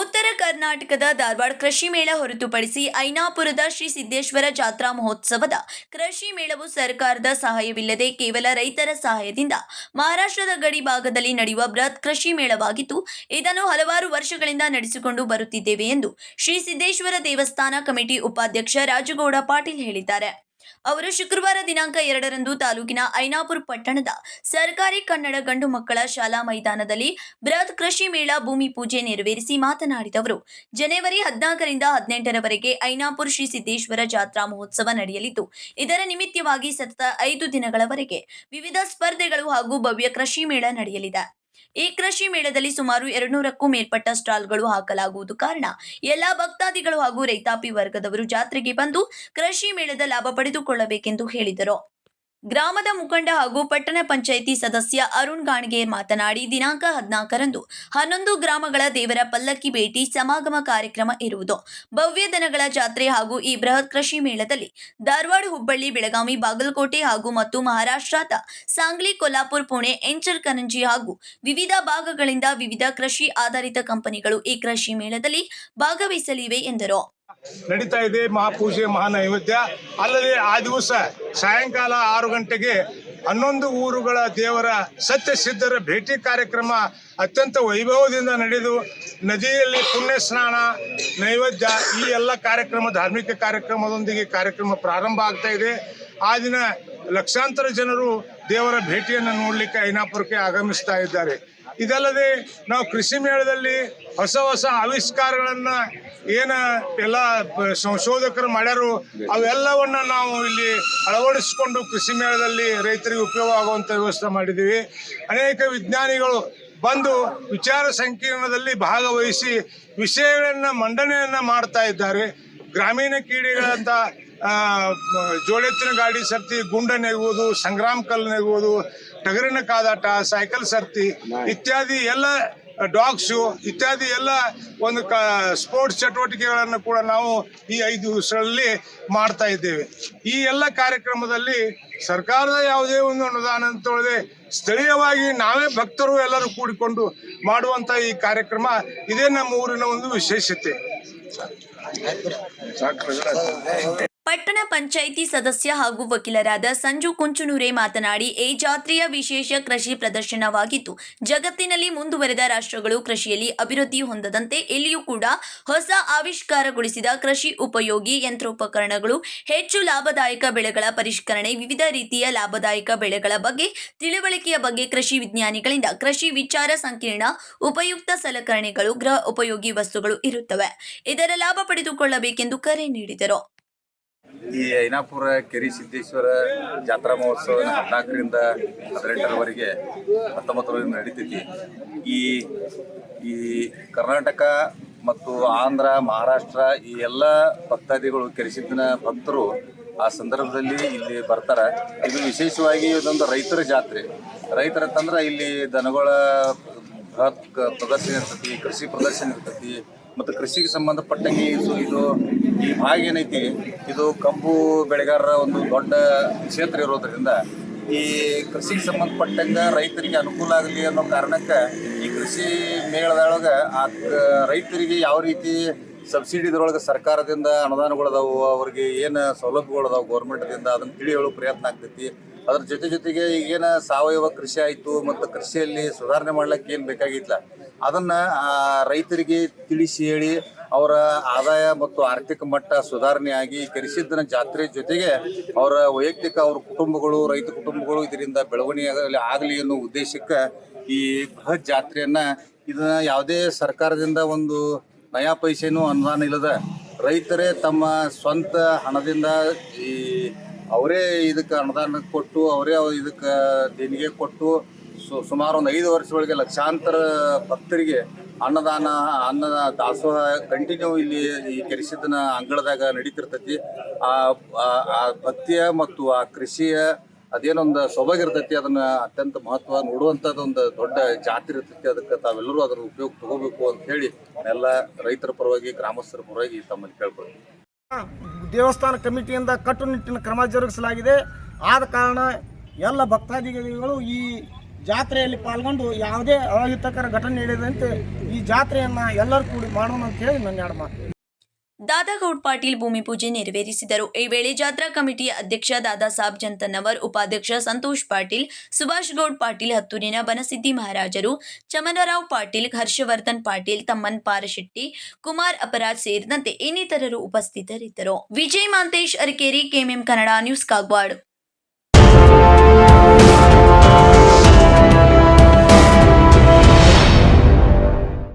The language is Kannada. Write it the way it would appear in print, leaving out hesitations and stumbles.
ಉತ್ತರ ಕರ್ನಾಟಕದ ಧಾರವಾಡ ಕೃಷಿ ಮೇಳ ಹೊರತುಪಡಿಸಿ ಐನಾಪುರದ ಶ್ರೀ ಸಿದ್ದೇಶ್ವರ ಜಾತ್ರಾ ಮಹೋತ್ಸವದ ಕೃಷಿ ಮೇಳವು ಸರ್ಕಾರದ ಸಹಾಯವಿಲ್ಲದೆ ಕೇವಲ ರೈತರ ಸಹಾಯದಿಂದ ಮಹಾರಾಷ್ಟ್ರದ ಗಡಿ ಭಾಗದಲ್ಲಿ ನಡೆಯುವ ಬೃಹತ್ ಕೃಷಿ ಮೇಳವಾಗಿದ್ದು, ಇದನ್ನು ಹಲವಾರು ವರ್ಷಗಳಿಂದ ನಡೆಸಿಕೊಂಡು ಬರುತ್ತಿದ್ದೇವೆ ಎಂದು ಶ್ರೀ ಸಿದ್ದೇಶ್ವರ ದೇವಸ್ಥಾನ ಕಮಿಟಿ ಉಪಾಧ್ಯಕ್ಷ ರಾಜಗೌಡ ಪಾಟೀಲ್ ಹೇಳಿದ್ದಾರೆ. ಅವರು ಶುಕ್ರವಾರ ದಿನಾಂಕ 2ರಂದು ತಾಲೂಕಿನ ಐನಾಪುರ ಪಟ್ಟಣದ ಸರ್ಕಾರಿ ಕನ್ನಡ ಗಂಡು ಮಕ್ಕಳ ಶಾಲಾ ಮೈದಾನದಲ್ಲಿ ಬೃಹತ್ ಕೃಷಿ ಮೇಳ ಭೂಮಿ ಪೂಜೆ ನೆರವೇರಿಸಿ ಮಾತನಾಡಿದವರು, ಜನವರಿ 14ರಿಂದ 18ರವರೆಗೆ ಐನಾಪುರ ಶ್ರೀ ಸಿದ್ದೇಶ್ವರ ಜಾತ್ರಾ ಮಹೋತ್ಸವ ನಡೆಯಲಿದ್ದು, ಇದರ ನಿಮಿತ್ತವಾಗಿ ಸತತ 5 ದಿನಗಳವರೆಗೆ ವಿವಿಧ ಸ್ಪರ್ಧೆಗಳು ಹಾಗೂ ಭವ್ಯ ಕೃಷಿ ಮೇಳ ನಡೆಯಲಿದೆ. ಈ ಕೃಷಿ ಮೇಳದಲ್ಲಿ ಸುಮಾರು 200ಕ್ಕೂ ಮೇಲ್ಪಟ್ಟ ಸ್ಟಾಲ್ಗಳು ಹಾಕಲಾಗುವುದು ಕಾರಣ ಎಲ್ಲಾ ಭಕ್ತಾದಿಗಳು ಹಾಗೂ ರೈತಾಪಿ ವರ್ಗದವರು ಜಾತ್ರೆಗೆ ಬಂದು ಕೃಷಿ ಮೇಳದ ಲಾಭ ಪಡೆದುಕೊಳ್ಳಬೇಕೆಂದು ಹೇಳಿದರು. ಗ್ರಾಮದ ಮುಖಂಡ ಹಾಗೂ ಪಟ್ಟಣ ಪಂಚಾಯಿತಿ ಸದಸ್ಯ ಅರುಣ್ ಗಾಣಿಗೇರ್ ಮಾತನಾಡಿ, ದಿನಾಂಕ 14ರಂದು 11 ಗ್ರಾಮಗಳ ದೇವರ ಪಲ್ಲಕ್ಕಿ ಭೇಟಿ ಸಮಾಗಮ ಕಾರ್ಯಕ್ರಮ ಇರುವುದು. ಭವ್ಯ ದನಗಳ ಜಾತ್ರೆ ಹಾಗೂ ಈ ಬೃಹತ್ ಕೃಷಿ ಮೇಳದಲ್ಲಿ ಧಾರವಾಡ, ಹುಬ್ಬಳ್ಳಿ, ಬೆಳಗಾವಿ, ಬಾಗಲಕೋಟೆ ಹಾಗೂ ಮತ್ತು ಮಹಾರಾಷ್ಟ್ರದ ಸಾಂಗ್ಲಿ, ಕೊಲ್ಹಾಪುರ, ಪುಣೆ, ಇಂಚಲಕರಂಜಿ ಹಾಗೂ ವಿವಿಧ ಭಾಗಗಳಿಂದ ವಿವಿಧ ಕೃಷಿ ಆಧಾರಿತ ಕಂಪನಿಗಳು ಈ ಕೃಷಿ ಮೇಳದಲ್ಲಿ ಭಾಗವಹಿಸಲಿವೆ ಎಂದರು. ನಡೀತಾ ಇದೆ ಮಹಾಪೂಜೆ, ಮಹಾನೈವೇದ್ಯ. ಅಲ್ಲದೆ ಆ ದಿವಸ ಸಾಯಂಕಾಲ 6 ಗಂಟೆಗೆ 11 ಊರುಗಳ ದೇವರ ಸತ್ಯ ಸಿದ್ಧರ ಭೇಟಿ ಕಾರ್ಯಕ್ರಮ ಅತ್ಯಂತ ವೈಭವದಿಂದ ನಡೆದು ನದಿಯಲ್ಲಿ ಪುಣ್ಯ ಸ್ನಾನ, ನೈವೇದ್ಯ ಈ ಎಲ್ಲ ಕಾರ್ಯಕ್ರಮ, ಧಾರ್ಮಿಕ ಕಾರ್ಯಕ್ರಮದೊಂದಿಗೆ ಕಾರ್ಯಕ್ರಮ ಪ್ರಾರಂಭ ಆಗ್ತಾ ಇದೆ. ಆ ದಿನ ಲಕ್ಷಾಂತರ ಜನರು ದೇವರ ಭೇಟಿಯನ್ನು ನೋಡಲಿಕ್ಕೆ ಐನಾಪುರಕ್ಕೆ ಆಗಮಿಸ್ತಾ ಇದ್ದಾರೆ. ಇದಲ್ಲದೆ ನಾವು ಕೃಷಿ ಮೇಳದಲ್ಲಿ ಹೊಸ ಹೊಸ ಆವಿಷ್ಕಾರಗಳನ್ನ ಎಲ್ಲ ಸಂಶೋಧಕರು ಮಾಡ್ಯಾರು, ಅವೆಲ್ಲವನ್ನ ನಾವು ಇಲ್ಲಿ ಅಳವಡಿಸಿಕೊಂಡು ಕೃಷಿ ಮೇಳದಲ್ಲಿ ರೈತರಿಗೆ ಉಪಯೋಗ ಆಗುವಂಥ ವ್ಯವಸ್ಥೆ ಮಾಡಿದ್ದೀವಿ. ಅನೇಕ ವಿಜ್ಞಾನಿಗಳು ಬಂದು ವಿಚಾರ ಸಂಕಿರಣದಲ್ಲಿ ಭಾಗವಹಿಸಿ ವಿಷಯಗಳನ್ನ ಮಂಡನೆಯನ್ನ ಮಾಡ್ತಾ ಇದ್ದಾರೆ. ಗ್ರಾಮೀಣ ಕ್ರೀಡೆಗಳಂತ ಜೋಳೆತ್ತಿನ ಗಾಡಿ ಸರ್ತಿ, ಗುಂಡ ನೆಗುವುದು, ಸಂಗ್ರಾಮ ಕಲ್ಲು ನೆಗುವುದು, ಟಗರಿನ ಕಾದಾಟ, ಸೈಕಲ್ ಸರ್ತಿ ಇತ್ಯಾದಿ ಎಲ್ಲ, ಡಾಗ್ ಶೋ ಇತ್ಯಾದಿ ಎಲ್ಲ ಒಂದು ಸ್ಪೋರ್ಟ್ಸ್ ಚಟುವಟಿಕೆಗಳನ್ನು ಕೂಡ ನಾವು ಈ 5 ದಿವಸಗಳಲ್ಲಿ ಮಾಡ್ತಾ ಇದ್ದೇವೆ. ಈ ಎಲ್ಲ ಕಾರ್ಯಕ್ರಮದಲ್ಲಿ ಸರ್ಕಾರದ ಯಾವುದೇ ಒಂದು ಅನುದಾನ ಅಂತೇಳಿದೆ ಸ್ಥಳೀಯವಾಗಿ ನಾವೇ ಭಕ್ತರು ಎಲ್ಲರೂ ಕೂಡಿಕೊಂಡು ಮಾಡುವಂಥ ಈ ಕಾರ್ಯಕ್ರಮ ಇದೇ ನಮ್ಮ ಊರಿನ ಒಂದು ವಿಶೇಷತೆ. ಪಟ್ಟಣ ಪಂಚಾಯಿತಿ ಸದಸ್ಯ ಹಾಗೂ ವಕೀಲರಾದ ಸಂಜು ಕುಂಚನೂರೆ ಮಾತನಾಡಿ, ಈ ಜಾತ್ರೆಯ ವಿಶೇಷ ಕೃಷಿ ಪ್ರದರ್ಶನವಾಗಿದ್ದು, ಜಗತ್ತಿನಲ್ಲಿ ಮುಂದುವರೆದ ರಾಷ್ಟ್ರಗಳು ಕೃಷಿಯಲ್ಲಿ ಅಭಿವೃದ್ಧಿ ಹೊಂದದಂತೆ ಇಲ್ಲಿಯೂ ಕೂಡ ಹೊಸ ಆವಿಷ್ಕಾರಗೊಳಿಸಿದ ಕೃಷಿ ಉಪಯೋಗಿ ಯಂತ್ರೋಪಕರಣಗಳು, ಹೆಚ್ಚು ಲಾಭದಾಯಕ ಬೆಳೆಗಳ ಪರಿಷ್ಕರಣೆ, ವಿವಿಧ ರೀತಿಯ ಲಾಭದಾಯಕ ಬೆಳೆಗಳ ಬಗ್ಗೆ ತಿಳುವಳಿಕೆಯ ಬಗ್ಗೆ ಕೃಷಿ ವಿಜ್ಞಾನಿಗಳಿಂದ ಕೃಷಿ ವಿಚಾರ ಸಂಕಿರಣ, ಉಪಯುಕ್ತ ಸಲಕರಣೆಗಳು, ಗೃಹ ಉಪಯೋಗಿ ವಸ್ತುಗಳು ಇರುತ್ತವೆ. ಇದರ ಲಾಭ ಪಡೆದುಕೊಳ್ಳಬೇಕೆಂದು ಕರೆ ನೀಡಿದರು. ಈ ಐನಾಪುರ ಕೆರಿ ಸಿದ್ದೇಶ್ವರ ಜಾತ್ರಾ ಮಹೋತ್ಸವ 14ರಿಂದ 18ರವರೆಗೆ 19ರವರೆಗೆ ನಡೀತೈತಿ. ಈ ಕರ್ನಾಟಕ ಮತ್ತು ಆಂಧ್ರ, ಮಹಾರಾಷ್ಟ್ರ ಈ ಎಲ್ಲ ಭಕ್ತಾದಿಗಳು, ಕೆರಿಸಿದ್ದಿನ ಭಕ್ತರು ಆ ಸಂದರ್ಭದಲ್ಲಿ ಇಲ್ಲಿ ಬರ್ತಾರೆ. ಇದು ವಿಶೇಷವಾಗಿ ಇದೊಂದು ರೈತರ ಜಾತ್ರೆ. ರೈತರಂತಂದ್ರೆ ಇಲ್ಲಿ ದನಗಳ ಬೃಹತ್ ಪ್ರದರ್ಶನ ಇರ್ತೈತಿ, ಕೃಷಿ ಪ್ರದರ್ಶನ ಇರ್ತೈತಿ ಮತ್ತು ಕೃಷಿಗೆ ಸಂಬಂಧಪಟ್ಟಂಗೆ ಇದು ಈ ಭಾಗ ಏನೈತಿ, ಇದು ಕಬ್ಬು ಬೆಳೆಗಾರರ ಒಂದು ದೊಡ್ಡ ಕ್ಷೇತ್ರ ಇರೋದ್ರಿಂದ ಈ ಕೃಷಿಗೆ ಸಂಬಂಧಪಟ್ಟಂಗೆ ರೈತರಿಗೆ ಅನುಕೂಲ ಆಗಲಿ ಅನ್ನೋ ಕಾರಣಕ್ಕೆ ಈ ಕೃಷಿ ಮೇಳದೊಳಗೆ ಆ ರೈತರಿಗೆ ಯಾವ ರೀತಿ ಸಬ್ಸಿಡಿದರೊಳಗೆ ಸರ್ಕಾರದಿಂದ ಅನುದಾನಗಳದಾವು, ಅವ್ರಿಗೆ ಏನು ಸೌಲಭ್ಯಗಳದಾವು ಗೌರ್ಮೆಂಟ್ದಿಂದ, ಅದನ್ನು ತಿಳಿ ಹೇಳೋ ಪ್ರಯತ್ನ ಆಗ್ತೈತಿ. ಅದ್ರ ಜೊತೆಗೆ ಈಗೇನು ಸಾವಯವ ಕೃಷಿ ಆಯಿತು ಮತ್ತು ಕೃಷಿಯಲ್ಲಿ ಸುಧಾರಣೆ ಮಾಡ್ಲಿಕ್ಕೆ ಏನು ಬೇಕಾಗಿತ್ತಲ್ಲ ಅದನ್ನು ರೈತರಿಗೆ ತಿಳಿಸಿ ಹೇಳಿ ಅವರ ಆದಾಯ ಮತ್ತು ಆರ್ಥಿಕ ಮಟ್ಟ ಸುಧಾರಣೆ ಆಗಿ ಕೆರಿಸಿದ್ದನ ಜಾತ್ರೆ ಜೊತೆಗೆ ಅವರ ವೈಯಕ್ತಿಕ ಅವ್ರ ಕುಟುಂಬಗಳು, ರೈತ ಕುಟುಂಬಗಳು ಇದರಿಂದ ಬೆಳವಣಿಗೆ ಆಗಲಿ ಅನ್ನೋ ಉದ್ದೇಶಕ್ಕೆ ಈ ಬೃಹತ್ ಜಾತ್ರೆಯನ್ನು ಇದನ್ನ ಯಾವುದೇ ಸರ್ಕಾರದಿಂದ ಒಂದು ನಯಾ ಪೈಸೆನೂ ಅನುದಾನ ಇಲ್ಲದ ರೈತರೇ ತಮ್ಮ ಸ್ವಂತ ಹಣದಿಂದ ಅವರೇ ಇದಕ್ಕೆ ಅನುದಾನ ಕೊಟ್ಟು, ಅವರೇ ಇದಕ್ಕೆ ದೇಣಿಗೆ ಕೊಟ್ಟು ಸುಮಾರು ಒಂದು 5 ವರ್ಷಗಳಿಗೆ ಲಕ್ಷಾಂತರ ಭಕ್ತರಿಗೆ ಅನ್ನ ದಾಸೋಹ ಕಂಟಿನ್ಯೂ ಇಲ್ಲಿ ಈ ಕೆರಿಸಿದ್ದನ ಅಂಗಳದಾಗ ನಡೀತಿರ್ತೈತಿ. ಆ ಭಕ್ತಿಯ ಮತ್ತು ಆ ಕೃಷಿಯ ಅದೇನೊಂದು ಸೊಬಗಿರ್ತೈತಿ, ಅದನ್ನ ಅತ್ಯಂತ ಮಹತ್ವ ನೋಡುವಂಥದ್ದು ಒಂದು ದೊಡ್ಡ ಜಾತ್ರೆ ಇರ್ತೈತಿ. ಅದಕ್ಕೆ ತಾವೆಲ್ಲರೂ ಅದರ ಉಪಯೋಗ ತಗೋಬೇಕು ಅಂತ ಹೇಳಿ ಎಲ್ಲ ರೈತರ ಪರವಾಗಿ, ಗ್ರಾಮಸ್ಥರ ಪರವಾಗಿ ತಮ್ಮಲ್ಲಿ ಕೇಳ್ಕೊಳ್ತೀವಿ. ದೇವಸ್ಥಾನ ಕಮಿಟಿಯಿಂದ ಕಟ್ಟುನಿಟ್ಟಿನ ಕ್ರಮ ಜರುಗಿಸಲಾಗಿದೆ. ಆದ ಕಾರಣ ಎಲ್ಲ ಭಕ್ತಾದಿಗಳು ಈ ಜಾತ್ರೆಯಲ್ಲಿ ಪಾಲ್ಗೊಂಡು ಯಾವುದೇ ಅಹಿತಕರ ಘಟನೆ ನಡೆದಂತೆ ಈ ಜಾತ್ರೆಯನ್ನು ಎಲ್ಲರೂ ಕೂಡಿ ಮಾಡೋಣ ಅಂತ ಹೇಳಿ ನನ್ನ ಎರಡು ಮಾತು. ದಾದಾಗೌಡ್ ಪಾಟೀಲ್ ಭೂಮಿ ಪೂಜೆ ನೆರವೇರಿಸಿದರು. ಈ ವೇಳೆ ಜಾತ್ರಾ ಕಮಿಟಿಯ ಅಧ್ಯಕ್ಷ ದಾದಾ ಸಾಬ್ ಜಂತನ್ನವರ್, ಉಪಾಧ್ಯಕ್ಷ ಸಂತೋಷ್ ಪಾಟೀಲ್, ಸುಭಾಷ್ ಗೌಡ್ ಪಾಟೀಲ್, ಹತ್ತೂರಿನ ಬನಸಿದ್ದಿ ಮಹಾರಾಜರು, ಚಮನರಾವ್ ಪಾಟೀಲ್, ಹರ್ಷವರ್ಧನ್ ಪಾಟೀಲ್, ತಮ್ಮನ್ ಪಾರಶೆಟ್ಟಿ, ಕುಮಾರ್ ಅಪರಾಜ್ ಸೇರಿದಂತೆ ಇನ್ನಿತರರು ಉಪಸ್ಥಿತರಿದ್ದರು. Vijay Mantesh Arakeri, KMM Kannada news, Kagwad.